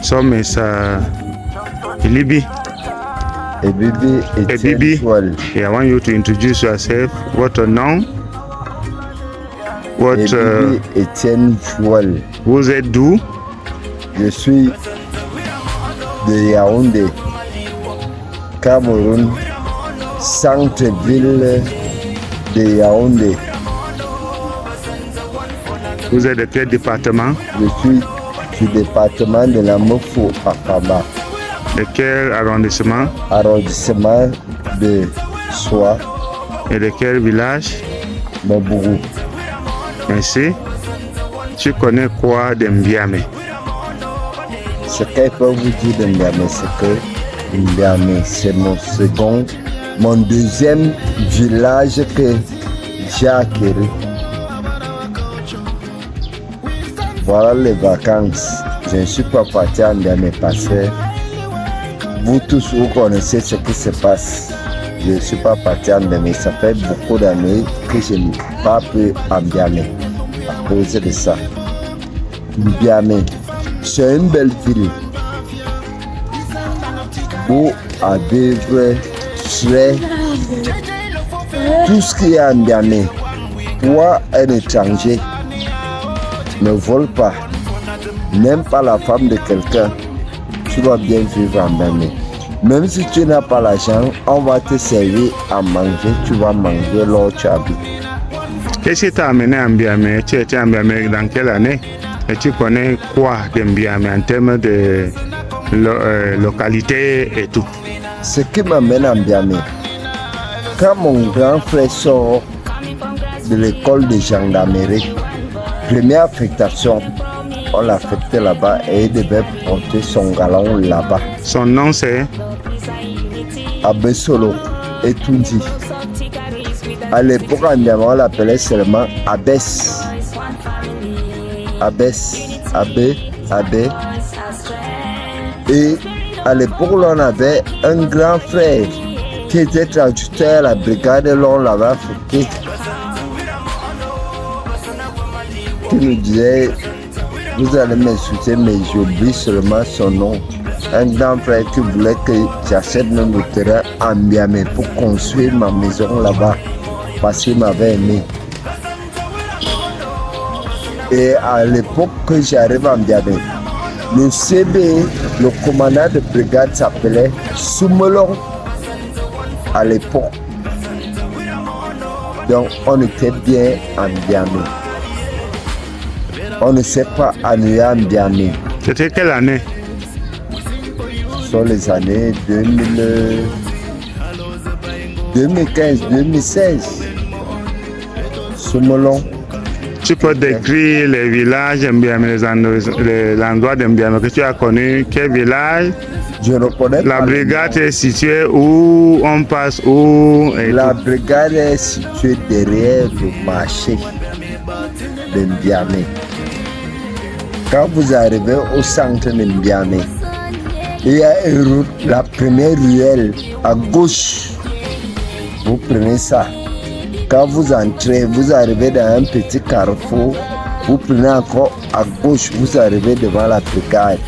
Some is Ilibi. Ebibi Choual. Yeah, I want you to introduce yourself. What your nom? What? Ebibi Etienne Choual. Vous êtes d'où? Je suis de Yaoundé, Cameroun, centre-ville de Yaoundé. Vous êtes de quel département? Je suis du département de la Mofo à Kaba. De quel arrondissement? Arrondissement de Soie, Et de quel village? Mobourou. Merci. Tu connais quoi d'Mbiame? Ce qu'elle peut vous dire de Mbiame, c'est que Mbiame, c'est mon deuxième village que j'ai acquis. Voilà les vacances. Je ne suis pas parti à Mbiame parce que vous tous vous connaissez ce qui se passe. Je ne suis pas parti à Mbiame. Ça fait beaucoup d'années que je n'ai pas pu à Mbiame à cause de ça. Mbiame, c'est une belle ville où à vivre très tout ce qui est à Mbiame. Toi, un étranger, ne vole pas, même pas la femme de quelqu'un, tu dois bien vivre en Mbiame. Même si tu n'as pas l'argent, on va te servir à manger, tu vas manger là où tu habites. Qu'est-ce qui t'a amené à Mbiame? Tu étais à Mbiame dans quelle année? Et tu connais quoi de Mbiame en termes de localité et tout? Ce qui m'amène à Mbiame, quand mon grand frère sort de l'école de gendarmerie, première affectation, on l'a affecté là-bas et il devait porter son galon là-bas. Son nom c'est? Abesolo et Tundi. À l'époque, en Mbiame, on l'appelait seulement Abès. Abbé. Et à l'époque, on avait un grand frère qui était traducteur à la brigade, l'on l'avait affecté. Qui nous disait, vous allez m'insulter, mais j'oublie seulement son nom. Un grand frère qui voulait que j'achète même le terrain à Mbiame pour construire ma maison là-bas, parce qu'il m'avait aimé. Et à l'époque que j'arrive à Mbiame, le CB, le commandant de brigade s'appelait Soumelon à l'époque. Donc on était bien à Mbiame. On ne s'est pas ennuyé à Mbiame. C'était quelle année? Ce sont les années 2015-2016. Soumelon. Tu peux décrire les villages Mbiame, l'endroit de Mbiame que tu as connu? Quel village? Je reconnais La pas. brigade est située où? On passe où? La brigade est située derrière le marché de Mbiame. Quand vous arrivez au centre de Mbiame, il y a une route, la première ruelle à gauche. Vous prenez ça. Quand vous entrez, vous arrivez dans un petit carrefour. Vous prenez encore à gauche, vous arrivez devant la brigade.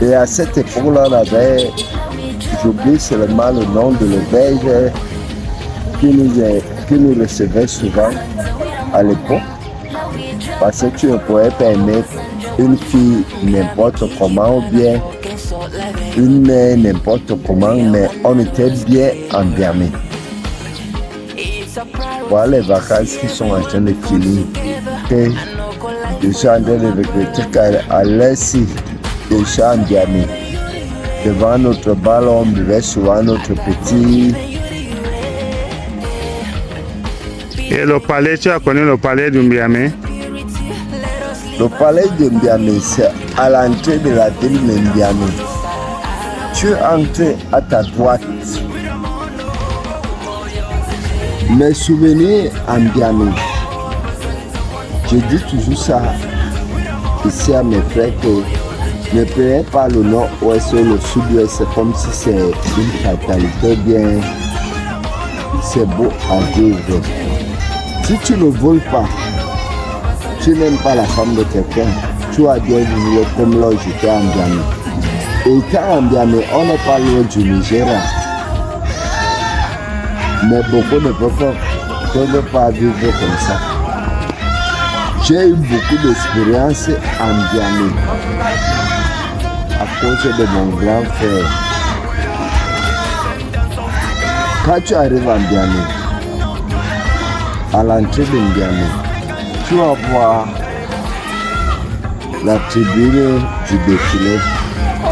Et à cette époque-là, on avait, j'oublie seulement le nom de l'auberge qui nous recevait souvent à l'époque. Parce que tu ne pouvais pas aimer une fille n'importe comment ou bien une mère n'importe comment, mais on était bien en Mbiame. Voilà les vacances qui sont en train de finir. Et je suis en train de regretter qu'à l'heure-ci, je suis en Mbiame. Devant notre ballon, on buvait souvent notre petit. Et le palais, tu as connu le palais de Mbiame? Le palais de Mbiame, c'est à l'entrée de la ville de Mbiame. Tu entres à ta droite. Mes souvenirs en Mbiame, je dis toujours ça ici à mes frères que ne prenez pas le nord-ouest ou le sud-ouest, c'est comme si c'est une fatalité, bien c'est beau à vivre. Si tu ne voles pas, tu n'aimes pas la femme de quelqu'un, tu as bien vu comme là j'étais en Biamé. Et quand en Biamé, on n'est pas loin du Nigeria. Mais beaucoup ne peuvent pas vivre comme ça. J'ai eu beaucoup d'expérience en Biamé à cause de mon grand frère. Quand tu arrives en Biamé, à l'entrée de Biamé, tu vas voir la tribune du défilé.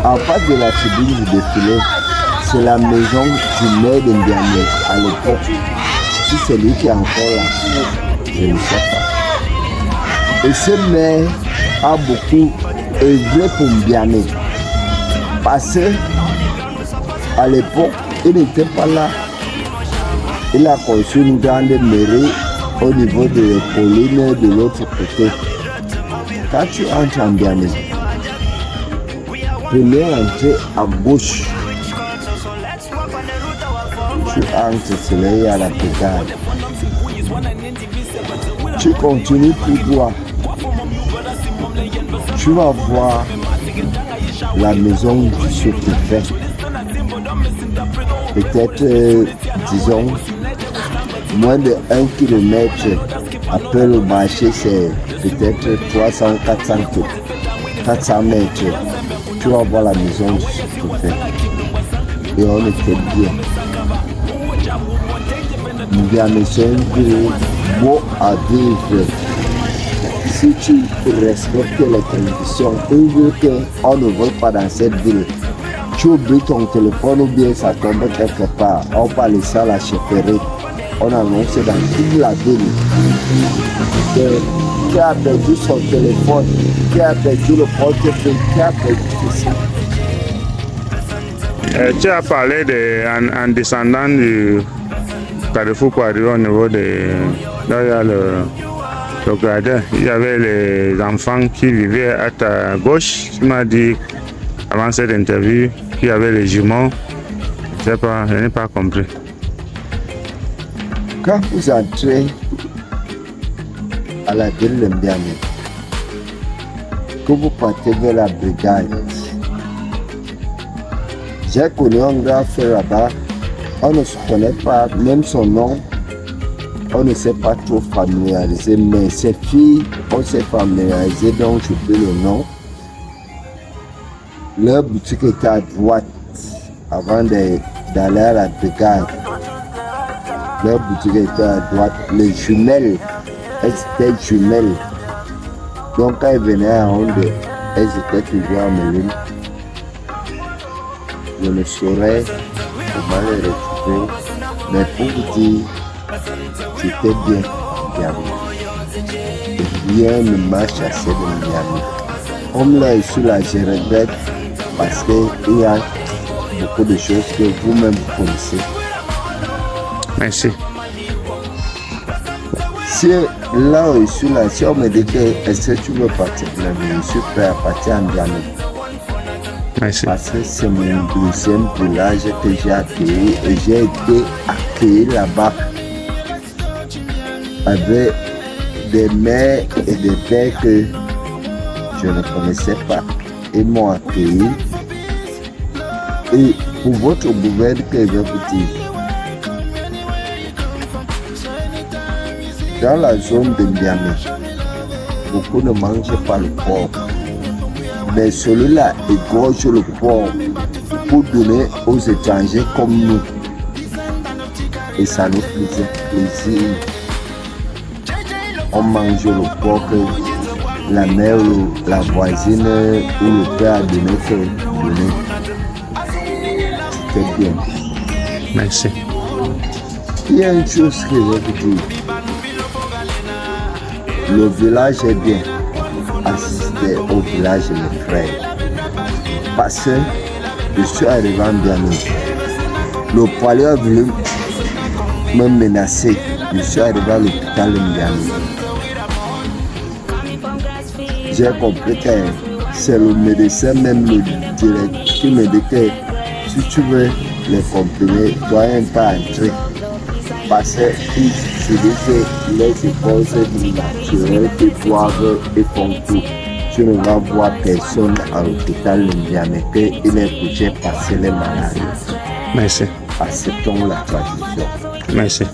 En face de la tribune du défilé, c'est la maison du maire de Biamé à l'époque. Si c'est lui qui est encore là, je ne sais pas. Et ce maire a beaucoup œuvré pour Biamé. Parce qu'à l'époque, il n'était pas là. Il a construit une grande mairie au niveau de collines de l'autre côté. Quand tu entres en Biamé, première entrée à gauche, tu entres, c'est là il y a la brigade. Tu continues tout droit. Tu vas voir la maison du sous-préfet. Peut-être, disons, moins de 1 km après le marché, c'est peut-être 400 mètres. Tu vas voir la maison du sous-préfet. Et on était bien. Biamé, c'est un ville beau à vivre. Si tu respectes les conditions, une ville qu'on ne veut pas dans cette ville, tu oublies ton téléphone ou bien ça tombe quelque part, on va laisser à la chefferie, on annonce dans toute la ville qui a perdu son téléphone, qui a perdu le portefeuille, qui a perdu tout ça. Tu as parlé en descendant du Carrefour pour arriver au niveau de... Là, il y a le gradin. Il y avait les enfants qui vivaient à ta gauche. Tu m'as dit avant cette interview qu'il y avait les jumeaux. Je n'ai pas compris. Quand vous entrez à la ville de Biamé, que vous partez vers la brigade, j'ai connu un grand frère là-bas. On ne se connaît pas, même son nom, on ne s'est pas trop familiarisé, mais ses filles, on s'est familiarisé, donc je peux le nom. Leur boutique était à droite avant d'aller à la brigade. Leur boutique était à droite. Les jumelles, elles étaient jumelles. Donc quand elles venaient à Honde, elles étaient toujours à Méline. Je ne saurais comment les retrouver, mais pour vous dire, c'était bien Biamé. Rien ne m'a chassé de Biamé. Comme là, je suis là, je regrette parce qu'il y a beaucoup de choses que vous-même connaissez. Merci. Si là où je suis là, si on me dit que est-ce que tu veux partir de la vie, je suis prêt à partir en Biamé. Merci. Parce que c'est mon deuxième village que j'ai accueilli et j'ai été accueilli là-bas avec des mères et des pères que je ne connaissais pas. Ils m'ont accueilli. Et pour votre gouverne que je vais vous dire, dans la zone de Biamé, beaucoup ne mangent pas le porc. Mais celui-là égorge le porc pour donner aux étrangers comme nous. Et ça nous faisait plaisir. On mange le porc que la mère ou la voisine ou le père a donné que donner. C'était bien. Merci. Il y a une chose que je veux vous dire. Le village est bien. Assister au village de mes frères. Parce que je suis arrivé en Biamé. Le poilu a voulu me menacer. Je suis arrivé à l'hôpital de Biamé. J'ai compris que c'est le médecin, même le directeur, qui me dit que si tu veux les comprimés, tu dois pas entrer. Parce qu'ils utilisent les causes naturelles qui doivent et font tout. tu ne vas voir personne à l'hôpital Ndiamé qu'il est couché passer les maladies. Merci. Acceptons la tradition. Merci.